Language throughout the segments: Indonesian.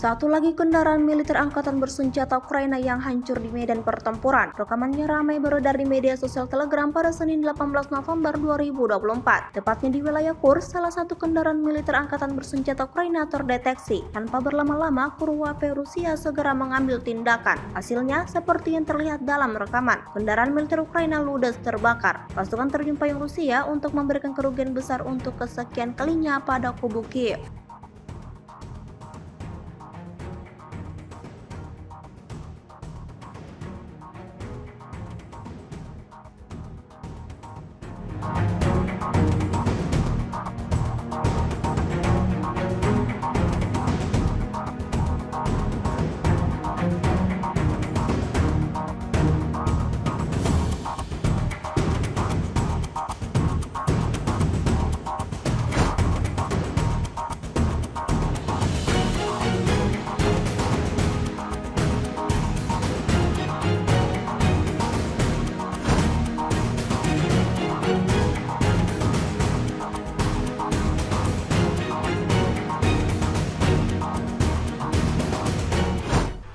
Satu lagi kendaraan militer angkatan bersenjata Ukraina yang hancur di medan pertempuran. Rekamannya ramai beredar di media sosial Telegram pada Senin 18 November 2024. Tepatnya di wilayah Kursk, salah satu kendaraan militer angkatan bersenjata Ukraina terdeteksi. Tanpa berlama-lama, Kuruwape Rusia segera mengambil tindakan. Hasilnya seperti yang terlihat dalam rekaman. Kendaraan militer Ukraina ludes terbakar. Pasukan terjun payung Rusia untuk memberikan kerugian besar untuk kesekian kalinya pada kubu Kiev.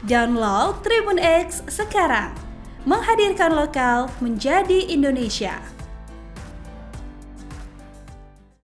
Download Tribun X sekarang, menghadirkan lokal menjadi Indonesia.